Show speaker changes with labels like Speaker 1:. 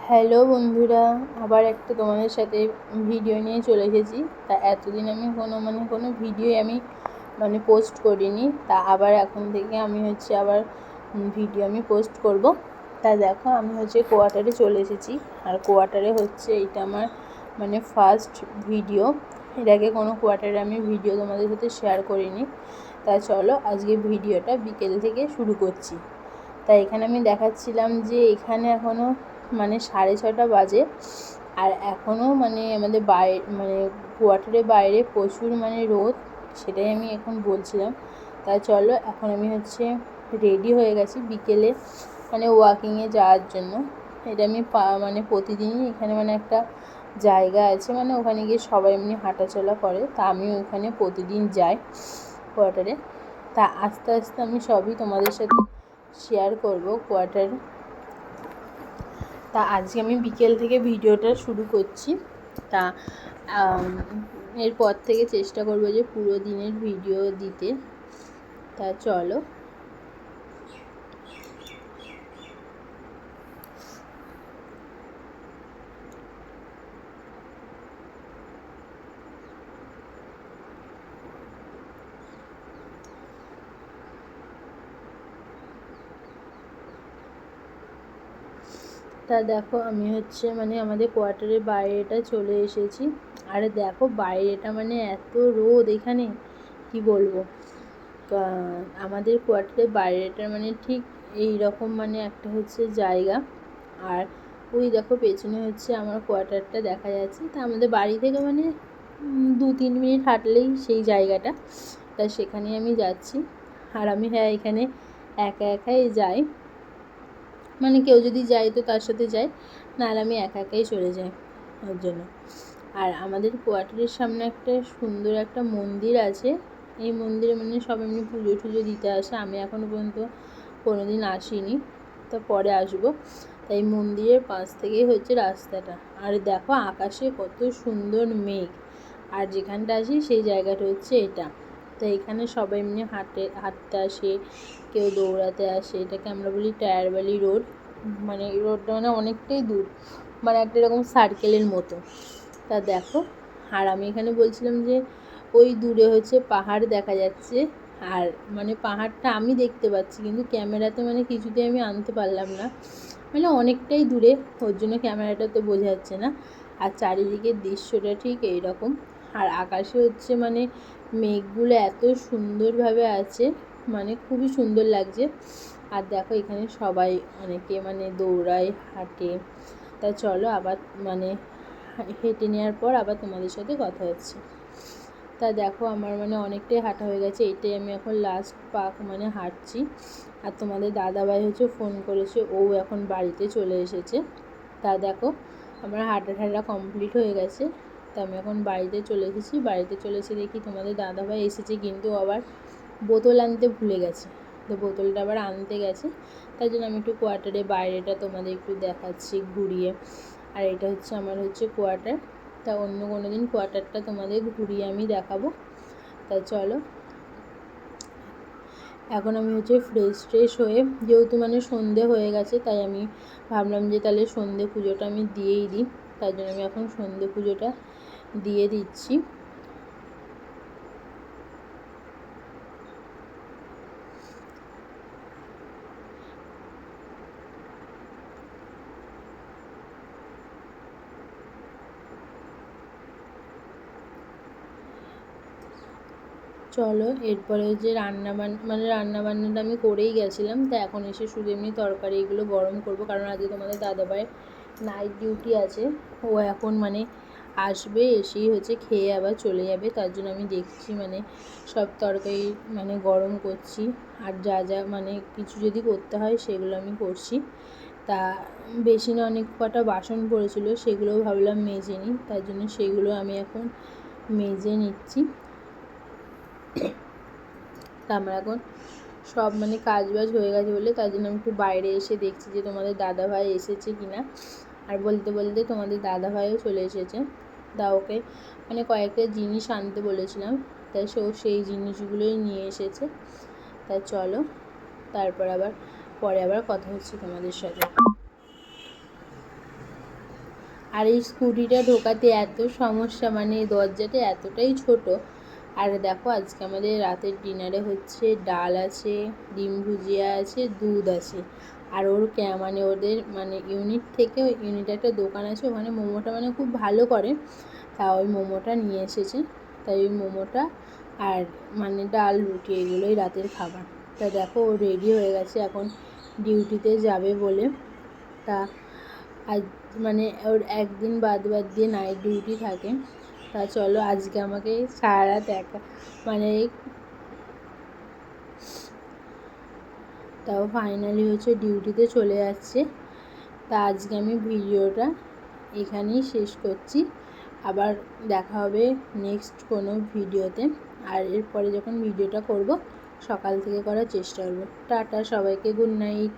Speaker 1: Hello বন্ধুরা, আবার একটা তোমাদের সাথে ভিডিও নিয়ে চলে এসেছি। তা এতদিন আমি কোনো ভিডিও আমি পোস্ট করিনি। তা আবার এখন থেকে আমি আবার ভিডিও আমি পোস্ট করব। তা দেখো, আমি কোয়ার্টারে চলে এসেছি। আর কোয়ার্টারে এইটা আমার ফার্স্ট ভিডিও। এর আগে কোনো কোয়ার্টারে আমি ভিডিও তোমাদের সাথে শেয়ার করিনি। তা চলো আজকে ভিডিওটা বিকেল থেকে শুরু করছি। তাই এখানে আমি দেখাচ্ছিলাম যে এখানে এখনও 6:30 বাজে। আর এখনও আমাদের বাইরে কোয়ার্টারের বাইরে প্রচুর রোদ, সেটাই আমি এখন বলছিলাম। তাই চলো, এখন আমি রেডি হয়ে গেছি বিকেলে ওয়াকিংয়ে যাওয়ার জন্য। এটা আমি প্রতিদিনই এখানে একটা জায়গা আছে, ওখানে গিয়ে সবাই এমনি হাঁটাচলা করে। তা আমি ওখানে প্রতিদিন যাই কোয়ার্টারে। তা আস্তে আস্তে আমি সবই তোমাদের সাথে শেয়ার করব কোয়ার্টার। তা আজকে আমি বিকেল থেকে ভিডিওটা শুরু করছি। তা এরপর থেকে চেষ্টা করব যে পুরো দিনের ভিডিও দিতে। তা চলো, তা দেখো আমি আমাদের কোয়ার্টারের বাইরেটা চলে এসেছি। আর দেখো বাইরেটা এত রোদ এখানে, কি বলবো। আমাদের কোয়ার্টারের বাইরেটা ঠিক এই রকম একটা জায়গা। আর ওই দেখো পেছনে আমার কোয়ার্টারটা দেখা যাচ্ছে। তা আমাদের বাড়ি থেকে 2-3 মিনিট হাঁটলেই সেই জায়গাটা। তা সেখানেই আমি যাচ্ছি। আর আমি এখানে একা একাই যাই, কেউ যদি যায় তো তার সাথে যাই, নাহলে আমি একা একাই চলে যাই ওর জন্য। আর আমাদের কোয়ার্টারের সামনে একটা সুন্দর একটা মন্দির আছে। এই মন্দিরে সব এমনি পুজো টুজো দিতে আসে। আমি এখনও পর্যন্ত কোনো দিন আসিনি, তো পরে আসবো। তাই মন্দিরের পাশ থেকেই রাস্তাটা। আর দেখো আকাশে কত সুন্দর মেঘ। আর যেখানটা আছি সেই জায়গাটা এটা। তো এখানে সবাই এমনি হাঁটতে আসে, কেউ দৌড়াতে আসে। এটাকে আমরা বলি টায়ারবালি রোড। এই রোডটা অনেকটাই দূর, একটা এরকম সার্কেলের মতো। তা দেখো, আর আমি এখানে বলছিলাম যে ওই দূরে পাহাড় দেখা যাচ্ছে। আর পাহাড়টা আমি দেখতে পাচ্ছি, কিন্তু ক্যামেরাতে কিছুতেই আমি আনতে পারলাম না। অনেকটাই দূরে, ওর জন্য ক্যামেরাটা তো বোঝা যাচ্ছে না। আর চারিদিকের দৃশ্যটা ঠিক এইরকম। আর আকাশে মেঘগুলো এত সুন্দরভাবে আছে, খুবই সুন্দর লাগছে। আর দেখো এখানে সবাই অনেকে দৌড়ায়, হাঁটে। তা চলো আবার হেঁটে নেওয়ার পর আবার তোমাদের সাথে কথা হচ্ছে। তা দেখো আমার অনেকটাই হাঁটা হয়ে গেছে। এটাই আমি এখন লাস্ট পাক হাঁটছি। আর তোমাদের দাদাভাই ফোন করেছে, ও এখন বাড়িতে চলে এসেছে। তা দেখো আমার হাঁটা কমপ্লিট হয়ে গেছে। তা আমি এখন বাড়িতে চলে এসেছি। বাড়িতে চলে এসে দেখি তোমাদের দাদাভাই এসেছে, কিন্তু আবার বোতল আনতে ভুলে গেছে। তো বোতলটা আবার আনতে গেছে। তাই জন্য আমি একটু কোয়ার্টারের বাইরেটা তোমাদের একটু দেখাচ্ছি ঘুরিয়ে। আর এটা আমার কোয়ার্টার। তা অন্য কোনো দিন কোয়ার্টারটা তোমাদের ঘুরিয়ে আমি দেখাবো। তা চলো, এখন আমি ফ্রেশ হয়ে, যেহেতু সন্ধে হয়ে গেছে, তাই আমি ভাবলাম যে তাহলে সন্ধে পুজোটা আমি দিয়েই দিই। তাই জন্য আমি এখন সন্ধে পুজোটা দিয়ে দিচ্ছি। চলো, এরপরে রান্নাবান্নাটা আমি করেই গেছিলাম। তা এখন এসে শুধু এমনি তরকারি এগুলো গরম করব, কারণ আজকে তোমাদের দাদাভাইয়ের নাইট ডিউটি আছে। ও এখন আসবে, এসেই খেয়ে আবার চলে যাবে। তার জন্য আমি দেখছি সব তরকারি গরম করছি। আর যা যা কিছু যদি করতে হয় সেগুলো আমি করছি। তা বেশি না, অনেক কটা বাসন পড়েছিল, সেগুলোও ভাবলাম মেজে নিই। তার জন্য সেগুলো আমি এখন মেজে নিচ্ছি। তা আমার এখন সব কাজ বাজ হয়ে গেছে বলে, তার জন্য আমি একটু বাইরে এসে দেখছি যে তোমাদের দাদাভাই এসেছে কি না। আর বলতে বলতে তোমাদের দাদাভাইও চলে এসেছে। তা ওকে কয়েকটা জিনিস আনতে বলেছিলাম, তাই সেই জিনিসগুলোই নিয়ে এসেছে। তাই চলো, তারপর পরে আবার কথা হচ্ছে তোমাদের সাথে। আর এই স্কুটিটা ঢোকাতে এত সমস্যা, মানে দরজাটা এতটাই ছোট। আর দেখো আজকে আমাদের রাতের ডিনারে হচ্ছে ডাল আছে, ডিম ভুজিয়া আছে, দুধ আছে। আর ওর মানে ওদের মানে ইউনিট থেকে, ইউনিট একটা দোকান আছে, ওখানে মোমোটা মানে খুব ভালো করে, তা ওই মোমোটা নিয়ে এসেছে। তাই ওই মোমোটা আর মানে ডাল রুটি এগুলোই রাতের খাবার। তা দেখো ও রেডি হয়ে গেছে এখন ডিউটিতে যাবে বলে। তা আজ মানে ওর একদিন বাদ দিয়ে নাইট ডিউটি থাকে। তা চলো আজকে আমাকে সারা রাত একা মানে তাও ফাইনালি হচ্ছে ডিউটিতে চলে যাচ্ছে। তা আজকে আমি ভিডিওটা এখানেই শেষ করছি। আবার দেখা হবে নেক্সট কোনো ভিডিওতে। আর এরপরে যখন ভিডিওটা করব সকাল থেকে করার চেষ্টা করব। টাটা সবাইকে, গুড নাইট।